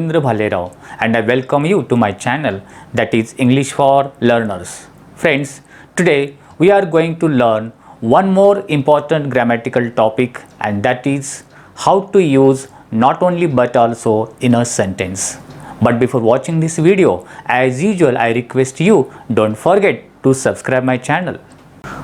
Ravindra Bhalerao and I welcome you to my channel that is English for Learners. Friends, today we are going to learn one more important grammatical topic, and that is how to use not only but also in a sentence. But before watching this video, as usual I request you don't forget to subscribe my channel.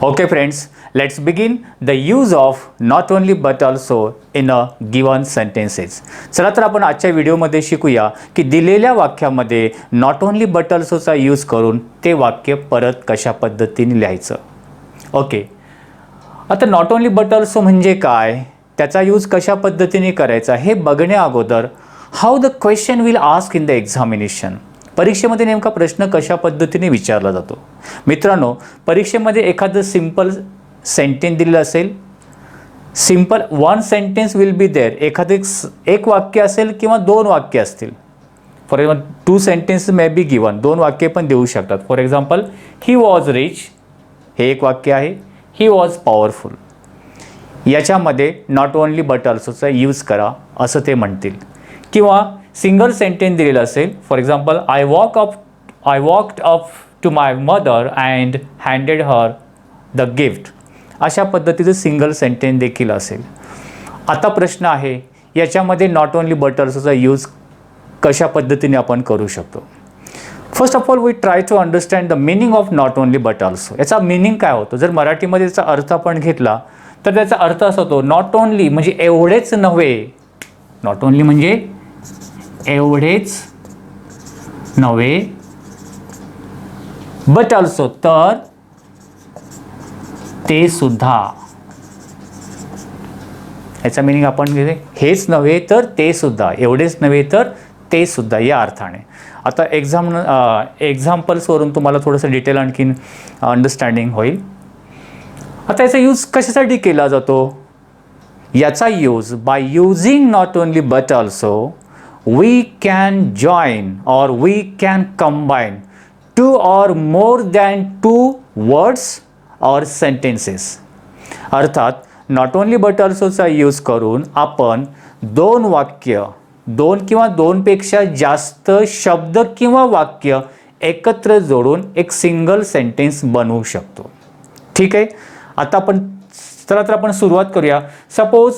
Okay friends, let's begin the use of not only but also in a given sentences. चला तर आपण आजच्या व्हिडिओमध्ये शिकूया की दिलेल्या वाक्यामध्ये not only but ऑल्सोचा यूज करून ते वाक्य परत कशा पद्धतीने लिहायचं. ओके, आता नॉट ओनली बट ऑल्सो म्हणजे काय, त्याचा यूज कशा पद्धतीने करायचा हे बघण्या अगोदर how the question will ask in the examination, परीक्षेमध्ये नेमका प्रश्न कशा पद्धतीने विचारला जातो. मित्रांनो, परीक्षेमध्ये एखादं सिंपल सेंटेन्स दिलेलं असेल, simple one sentence will be there, एखादं एक वाक्य असेल किंवा दोन वाक्य असतील. For example two sentence may be given, दोन वाक्य पण देऊ शकतात. For example he was rich, हे एक वाक्य आहे. ही वॉज पॉवरफुल, याच्यामध्ये नॉट ओनली बट ऑल्सोचा यूज करा असं ते म्हणतील. किंवा सिंगल सेंटेन्स दिलेलं असेल, for example I walked up to my mother and handed her the gift, अशा पद्धतीचं सिंगल सेंटेन्स देखील असेल. आता प्रश्न आहे याच्यामध्ये नॉट ओनली बट ऑल्सोचा यूज कशा पद्धतीने आपण करू शकतो. First of all we try to understand the meaning of not only but also. याचा मिनिंग काय होतो, जर मराठीमध्ये याचा अर्थ आपण घेतला तर त्याचा अर्थ असा होतो, नॉट ओनली म्हणजे एवढेच नव्हे, नॉट ओनली म्हणजे एवढेच नव्हे, बट ऑल्सो तर ते सुद्धा. याचा मिनिंग आपण घेते हेच नव्हे तर ते सुद्धा, एवढेच नव्हे तर ते सुद्धा या अर्थाने. आता एक्झाम्पल्सवरून तुम्हाला थोडंसं डिटेल आणखीन अंडरस्टँडिंग होईल. आता याचा यूज कशासाठी केला जातो, याचा use by using not only but also we can join or we can combine two or more than two words or sentences. अर्थात नॉट ओनली बट ऑल्सोचा यूज करून आपण दोन वाक्य, दोन किंवा दोनपेक्षा जास्त शब्द किंवा वाक्य एकत्र जोडून एक सिंगल सेंटेन्स बनवू शकतो. ठीक आहे, आता आपण सुरुवात करूया. सपोज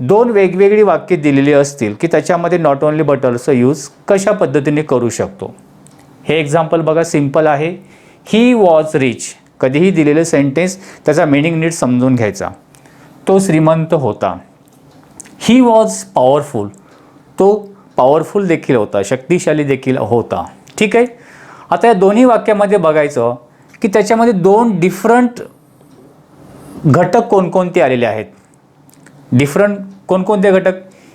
दोन वेगवेगळी वाक्य दिलेली असतील की त्याच्यामध्ये not only but also use कशा पद्धतीने करू शकतो. हे एक्झाम्पल बघा, सिंपल आहे. ही वॉज रिच, कधीही दिलेले सेंटेन्स त्याचा मिनिंग नीट समजून घ्यायचा. तो श्रीमंत होता. ही वॉज पॉवरफुल, तो पॉवरफुल देखील होता, शक्तिशाली देखील होता. ठीक आहे, आता या दोन्ही वाक्यामध्ये बघायचं की त्याच्यामध्ये दोन डिफरंट घटक कोणकोणते आलेले आहेत. डिफरंट कोणकोणते घटक,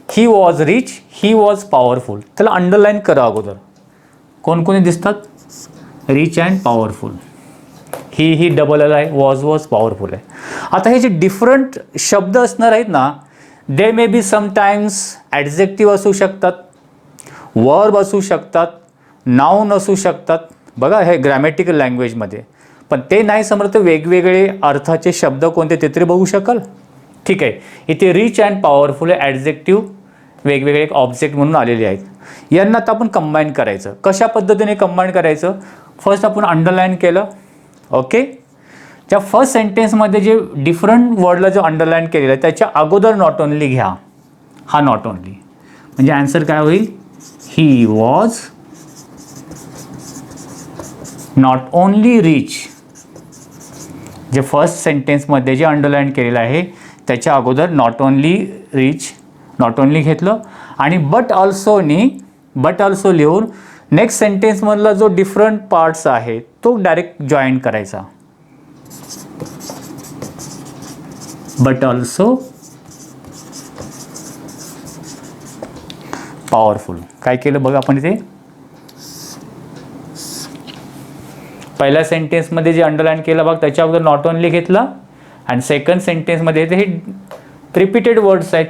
ही was rich, he was powerful. त्याला अंडरलाईन करा अगोदर. कोणकोणते दिसतात, rich and powerful. He double L आहे, वॉज पॉवरफुल आहे. आता हे जे डिफरंट शब्द असणार आहेत ना, दे मे बी समटाइम्स ॲडजेक्टिव्ह असू शकतात, वर्ब असू शकतात, नाऊन असू शकतात. बघा हे ग्रॅमॅटिकल लँग्वेजमध्ये. पण ते नाही समजलं तर वेगवेगळे अर्थाचे शब्द कोणते ते तरी बघू शकाल. ठीक आहे, इथे रिच अँड पॉवरफुल ॲडजेक्टिव्ह वेगवेगळे ऑब्जेक्ट म्हणून आलेले आहेत. यांना आता आपण कंबाईन करायचं. कशा पद्धतीने कंबाईन करायचं, फर्स्ट आपण अंडरलाईन केलं. ओके, त्या फर्स्ट सेंटेन्समध्ये जे डिफरंट वर्डला जो अंडरलाईन केलेला आहे त्याच्या अगोदर नॉट ओनली घ्या. हा नॉट ओनली म्हणजे आन्सर काय होईल, he was not only rich. जे फर्स्ट सेंटेन्समध्ये जे अंडरलाईन केलेलं आहे त्याच्या अगोदर not only rich, not only घेतलं आणि बट ऑल्सो लिहून नेक्स्ट सेंटेन्समधला जो डिफरंट पार्ट्स आहे तो डायरेक्ट जॉईन करायचा. But also powerful. काय केलं बघा आपण इथे, पहिल्या सेंटेन्समध्ये जे अंडरलाईन केलं बघ त्याच्या अगोदर नॉट ओनली घेतला आणि सेकंड सेंटेन्समध्ये हे रिपीटेड वर्ड्स आहेत,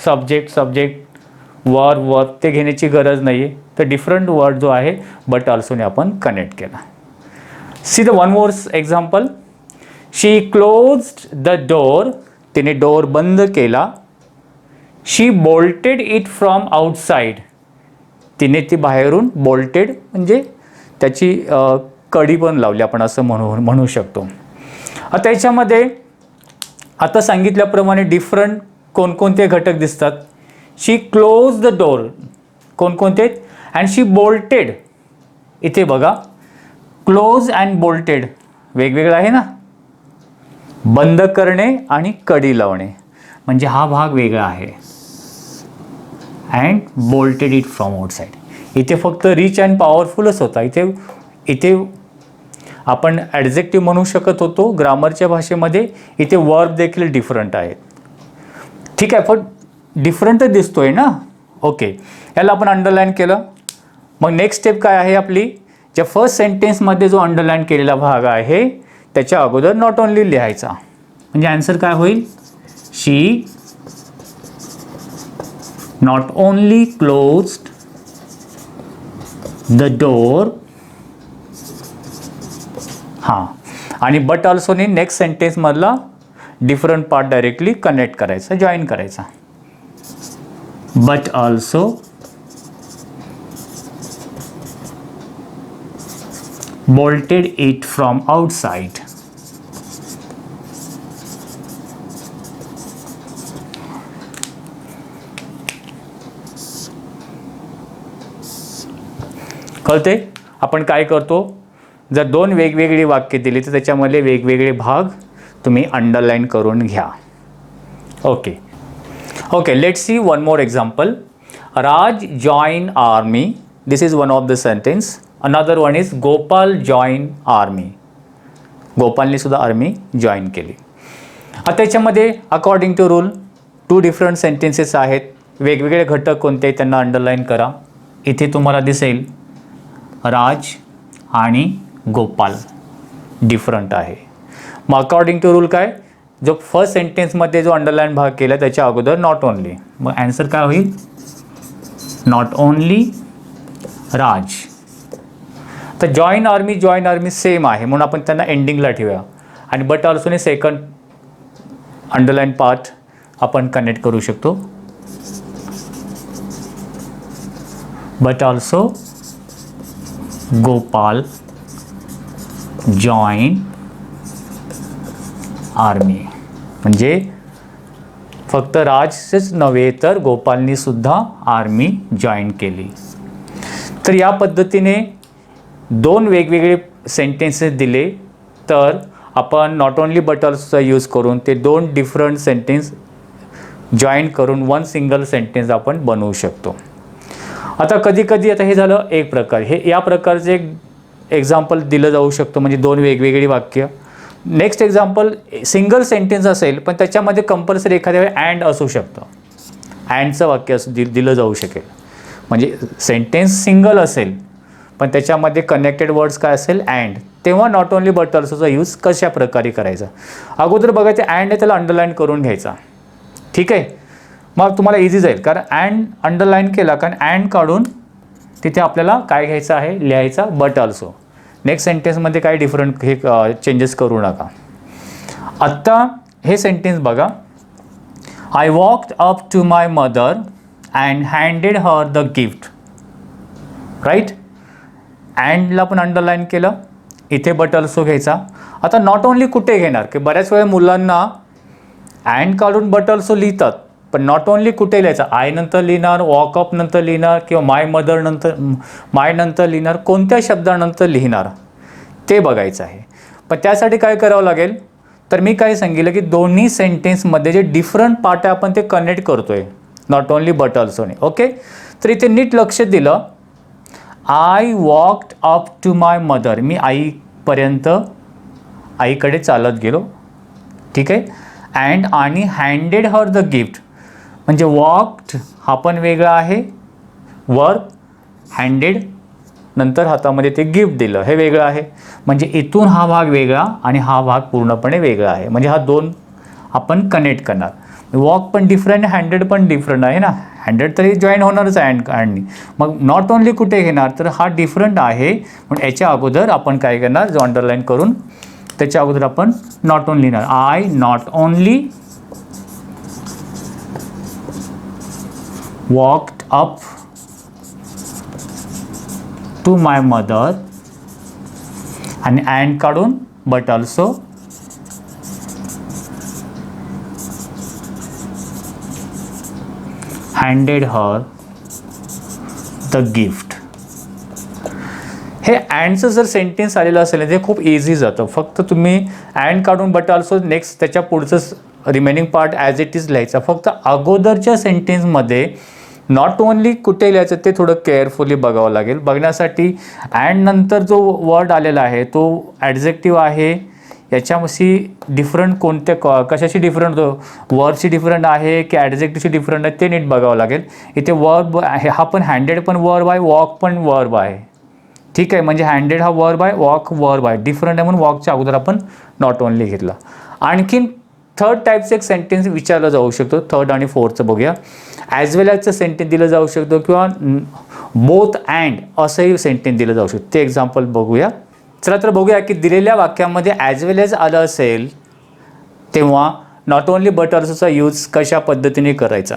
सब्जेक्ट वर्ब ते घेण्याची गरज नाही आहे. तर डिफरंट वर्ड जो आहे बट ऑल्सोने आपण कनेक्ट केला. See the one more example, she closed the door, तिने डोर बंद केला. शी बोल्टेड इट फ्रॉम आउटसाइड, तिने ती बाहेरून बोल्टेड म्हणजे त्याची कडी पण लावली आपण असं म्हणू शकतो. आता याच्यामध्ये आता सांगितल्याप्रमाणे डिफरंट कोणकोणते घटक दिसतात. शी क्लोज द डोर, कोणकोणते, अँड शी बोल्टेड. इथे बघा क्लोज अँड बोल्टेड वेगवेगळं आहे ना. बंद करणे आणि कडी लावणे म्हणजे हा भाग वेगळा आहे. And bolted it from outside. इथे फक्त रिच अँड पॉवरफुलच होता. इथे आपण ॲडजेक्टिव्ह म्हणू शकत होतो ग्रामरच्या भाषेमध्ये. इथे वर्ब देखील डिफरंट आहेत. ठीक आहे, पण डिफरंटच दिसतोय ना. ओके, याला आपण अंडरलाईन केलं. मग नेक्स्ट स्टेप काय आहे आपली, ज्या फर्स्ट सेंटेन्समध्ये जो अंडरलाईन केलेला भाग आहे त्याच्या अगोदर नॉट ओनली लिहायचा. म्हणजे आन्सर काय होईल, she not only closed the door. हां, आणि बट ऑल्सोने नेक्स्ट सेंटेन्समधला डिफरंट पार्ट डायरेक्टली कनेक्ट करायचा, जॉईन करायचा. But also bolted it from outside. कळते आपण काय करतो, जर दोन वेगवेगळी वाक्य दिली तर त्याच्यामध्ये वेगवेगळे भाग तुम्ही अंडरलाईन करून घ्या. Okay, let's see one more example. Raj join army. This is one of the sentence. Another one is Gopal join army. गोपालने सुद्धा आर्मी जॉईन केली. आता त्याच्यामध्ये according to rule 2 different sentences आहेत. वेगवेगळे घटक कोणते त्यांना अंडरलाईन करा. इथे तुम्हाला दिसेल राज आणि गोपाल डिफरंट आहे. मग अकॉर्डिंग टू रूल काय, जो फर्स्ट सेंटेन्समध्ये जो अंडरलाईन भाग केला त्याच्या अगोदर नॉट ओनली. मग आन्सर काय होईल, नॉट ओनली राज. तर जॉईन आर्मी सेम आहे म्हणून आपण त्यांना एंडिंगला ठेवूया. आणि बट ऑल्सोने सेकंड अंडरलाईन पार्ट आपण कनेक्ट करू शकतो. But also Gopal join army. म्हणजे फक्त राजच नव्हे तर गोपालनी सुद्धा आर्मी जॉईन केली. तर या पद्धतीने 2 वेगवेगळे सेंटेन्सेस दिले तर आपण नॉट ओनली बट ऑल्सोचा यूज करून ते 2 डिफरंट सेंटेन्स जॉईन करून 1 सिंगल सेंटेन्स आपण बनवू शकतो. आता कधी आता हे झालं एक प्रकार. हे या प्रकारचे एक एक्झाम्पल दिलं जाऊ शकतं म्हणजे 2 वेगवेगळी वाक्य. नेक्स्ट एक्झाम्पल सिंगल सेंटेन्स असेल पण त्याच्यामध्ये कंपल्सरी एखाद्या वेळी अँड असू शकतं. अँडचं वाक्य दिलं जाऊ शकेल. म्हणजे सेंटेन्स सिंगल असेल पण त्याच्यामध्ये कनेक्टेड वर्ड्स काय असेल अँड. तेव्हा नॉट ओनली बट ऑल्सोचा यूज कशा प्रकारे करायचा. अगोदर बघायचं अँड आहे त्याला अंडरलाईन करून घ्यायचा. ठीक आहे, मग तुम्हाला इझी जाईल कारण अँड अंडरलाईन केला कारण अँड काढून तिथे आपल्याला काय घ्यायचं आहे लिहायचा बट ऑल्सो. नेक्स्ट सेंटेन्समध्ये काय डिफरंट हे चेंजेस करू नका. आत्ता हे सेंटेन्स बघा. I walked up to my mother and handed her the gift. Right, अँडला पण अंडरलाईन केलं. इथे बट ऑल्सो घ्यायचा. आता नॉट ओनली कुठे घेणार की बऱ्याच वेळा मुलांना अँड काढून बट ऑल्सो लिहितात पण नॉट ओनली कुठे लिहायचं. आय नंतर लिहिणार, वॉकअप नंतर लिहिणार किंवा माय मदर नंतर माय नंतर लिहिणार, कोणत्या शब्दानंतर लिहिणार ते बघायचं आहे. पण त्यासाठी काय करावं लागेल तर मी काय सांगितलं की दोन्ही सेंटेन्समध्ये जे डिफरंट पार्ट आहे आपण ते कनेक्ट करतोय नॉट ओनली बट ऑल्सोने. ओके, तर इथे नीट लक्ष दिलं. I walked up to my mother. मी आईकडे चालत गेलो. ठीक आहे, अँड आणि हँडेड हर द गिफ्ट. म्हणजे वॉक्ड हा पण वेगळा आहे, वर्ब हँडेड नंतर हातामध्ये ते गिफ्ट दिलं हे वेगळं आहे. म्हणजे इथून हा भाग वेगळा आणि हा भाग पूर्णपणे वेगळा आहे. म्हणजे हा 2 आपण कनेक्ट करणार. वॉक पण डिफरंट, हँडेड पण डिफरंट आहे ना. हँडेड तरी जॉईन होणारच आहे अँडनी. मग नॉट ओनली कुठे घेणार तर हा डिफरंट आहे पण याच्या अगोदर आपण काय करणार जो अंडरलाईन करून त्याच्या अगोदर आपण नॉट ओनली लिहिणार. I not only walked up to my mother आणि अँड काढून but also handed her the gift. हे अँडचं जर सेंटेन्स आलेलं असेल ते खूप इझी जातं. फक्त तुम्ही अँड काढून बट ऑल्सो नेक्स्ट त्याच्या पुढचं remaining part as it is लिहायचा. फक्त अगोदरच्या सेंटेन्समध्ये नॉट ओनली कुठे लिहायचं ते थोडं केअरफुली बघावं लागेल. बघण्यासाठी अँड नंतर जो वर्ड आलेला आहे तो ॲडजेक्टिव्ह आहे, याच्याशी डिफरंट कोणत्या कशाशी डिफरंट वर्डशी डिफरंट आहे की ॲडजेक्टिव्हशी डिफरंट आहे ते नीट बघावं लागेल. इथे वर्ब आहे, हा पण हँडेड पण वर्ब आहे, वॉक पण वर्ब आहे. ठीक आहे, म्हणजे हँडेड हा वर्ब आहे, वॉक वर्ब आहे. डिफरंट आहे म्हणून वॉकच्या अगोदर आपण नॉट ओनली घेतला. आणखीन थर्ड टाईपचं एक सेंटेन्स विचारलं जाऊ शकतो. थर्ड आणि फोर्थचं बघूया. ॲज वेल ॲजचं सेंटेन्स दिलं जाऊ शकतो किंवा बोथ अँड असंही सेंटेन्स दिलं जाऊ शकतं. ते एक्झाम्पल बघूया. चला तर बघूया की दिलेल्या वाक्यामध्ये ॲज वेल ॲज आलं असेल तेव्हा नॉट ओनली बट ऑल्सोचा यूज कशा पद्धतीने करायचा.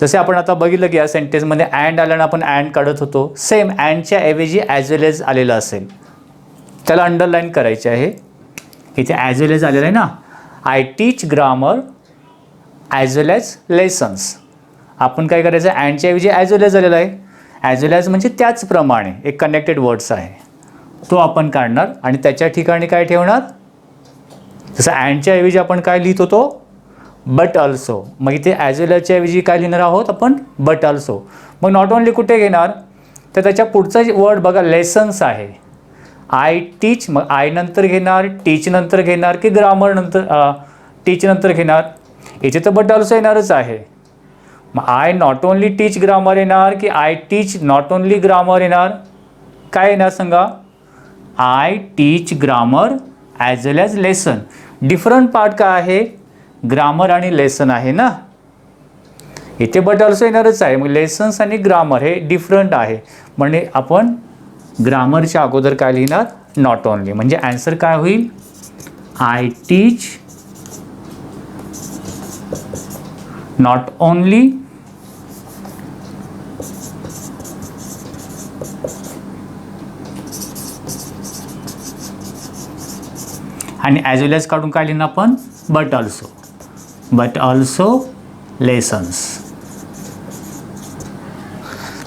जसे आपण आता बघितलं की या सेंटेन्समध्ये अँड आल्यानं आपण अँड काढत होतो. सेम अँडच्या ऐवजी ॲज वेल ॲज आलेलं असेल त्याला अंडरलाईन करायचे आहे. इथे ॲज वेल ॲज आलेलं आहे ना. I teach grammar as well as lessons. आपण काय करायचं, अँडच्या ऐवजी ॲज वेल ॲज आलेला आहे. ॲज वेल ॲज म्हणजे त्याचप्रमाणे एक कनेक्टेड वर्ड्स आहे तो आपण काढणार आणि त्याच्या ठिकाणी काय ठेवणार. जसं अँडच्या ऐवजी आपण काय लिहित होतो, बट ऑल्सो. मग इथे ॲज वेल ॲजच्या ऐवजी काय लिहिणार आहोत आपण, बट ऑल्सो. मग नॉट ओनली कुठे घेणार तर त्याच्या पुढचा वर्ड बघा, लेसन्स आहे. आय टीच, मग आय नंतर घेणार, टीच नंतर घेणार की ग्रामर नंतर टीच नंतर घेणार. इथे तर बट ऑल्सो येणारच आहे. मग I not only teach grammar येणार की I teach not only grammar येणार. काय येणार सांगा, I teach grammar as well as lesson. Different part काय आहे, ग्रामर आणि लेसन आहे ना. इथे बट ऑल्सो येणारच आहे. मग लेसन्स आणि ग्रामर हे डिफरंट आहे म्हणजे आपण ग्रामरच्या अगोदर काय लिहिणार, नॉट ओनली. म्हणजे आन्सर काय होईल, आय टीच नॉट ओनली आणि ॲज वेल ॲज काढून काय लिहिणार आपण, but also. But also lessons.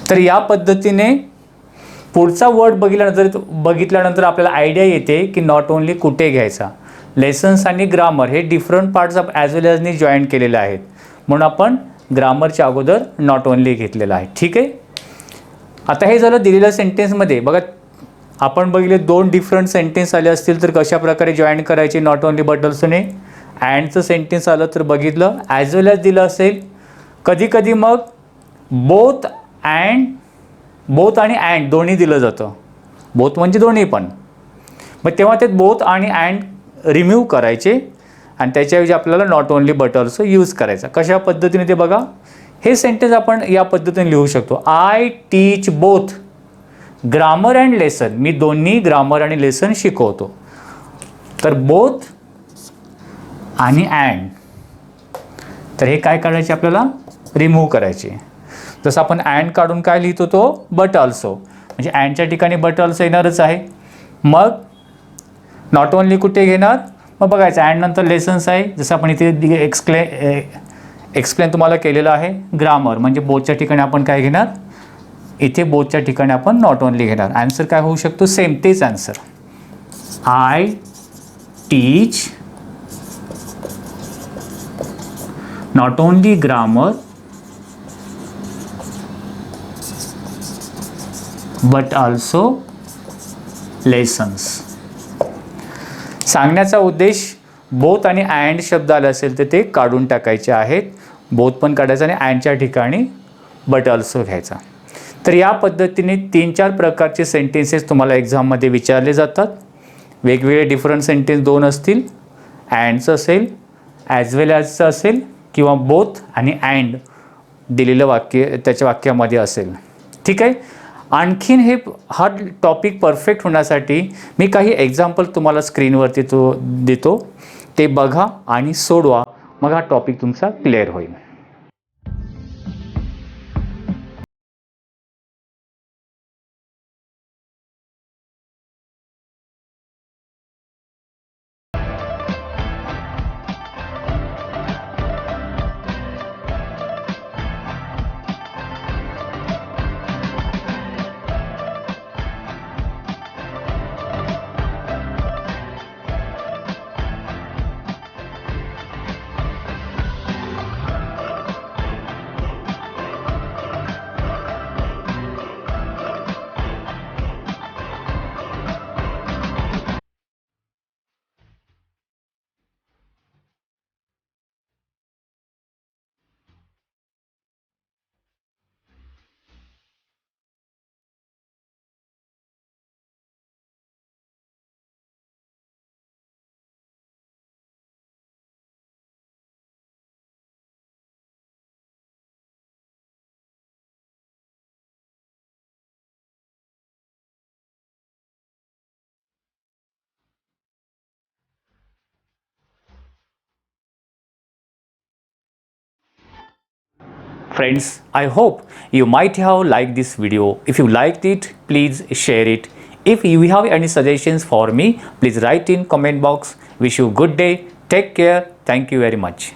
तर या पद्धतीने पुढचा वर्ड बघितल्यानंतर आपल्याला आयडिया येते की नॉट ओनली कुठे घ्यायचा. लेसन्स आणि ग्रामर हे डिफरंट पार्ट्स ॲज वेल ॲजने जॉईन केलेले आहेत म्हणून आपण ग्रामरच्या अगोदर नॉट ओनली घेतलेलं आहे. ठीक आहे. आता हे झालं दिलेल्या सेंटेन्समध्ये. बघा आपण बघितले दोन डिफरंट सेंटेन्स आले असतील तर कशा प्रकारे जॉईन करायचे नॉट ओनली बट ऑल्सोने. अँडचं सेंटेन्स आलं तर बघितलं ॲज वेल ॲज दिलं असेल. कधी कधी मग बोथ आणि अँड दोन्ही दिलं जातं. बोथ म्हणजे दोन्ही पण. मग तेव्हा ते बोथ आणि अँड रिमूव्ह करायचे आणि त्याच्याऐवजी आपल्याला not only but also use करायचा. कशा पद्धतीने ते बघा. हे सेंटेन्स आपण या पद्धतीने लिहू शकतो. I teach both grammar and lesson. मी दोन्ही ग्रामर आणि लेसन शिकवतो. तर बोथ आणि अँड तर हे काय करायचे आपल्याला, रिमूव्ह करायचे. जसं आपण अँड काढून काय लिहित होतो, बट ऑल्सो. म्हणजे अँडच्या ठिकाणी बट ऑल्सो येणारच आहे. मग नॉट ओनली कुठे घेणार, मग बघायचं अँड नंतर लेसन्स आहे. जसं आपण इथे एक्सप्लेन तुम्हाला केलेलं आहे. ग्रामर म्हणजे बोथच्या ठिकाणी आपण काय घेणार, इथे बोथच्या ठिकाणी आपण नॉट ओनली घेणार. आन्सर काय होऊ शकतो, सेम तेच answer. I teach not only grammar but also lessons. सांगण्याचा उद्देश बोथ आणि अँड शब्द आले असेल तर ते काढून टाकायचे आहेत. बोथ पण काढायचं आणि अँडच्या ठिकाणी बट ऑल्सो घ्यायचा. तर या पद्धतीने 3-4 प्रकारचे सेंटेन्सेस तुम्हाला एक्झाममध्ये विचारले जातात. वेगवेगळे डिफरंट सेंटेन्स दोन असतील, अँडचं असेल, ॲज वेल ॲजचं असेल किंवा बोथ आणि अँड दिलेलं वाक्य त्याच्या वाक्यामध्ये असेल. ठीक आहे. आणखीन हा टॉपिक परफेक्ट होण्यासाठी मी काही एक्झाम्पल तुम्हाला स्क्रीनवरती देतो. ते बघा आणि सोडवा. मग हा टॉपिक तुमचा क्लिअर होईल. Friends, I hope you might have liked this video. If you liked it, please share it. If you have any suggestions for me, please write in comment box. Wish you good day. Take care. Thank you very much.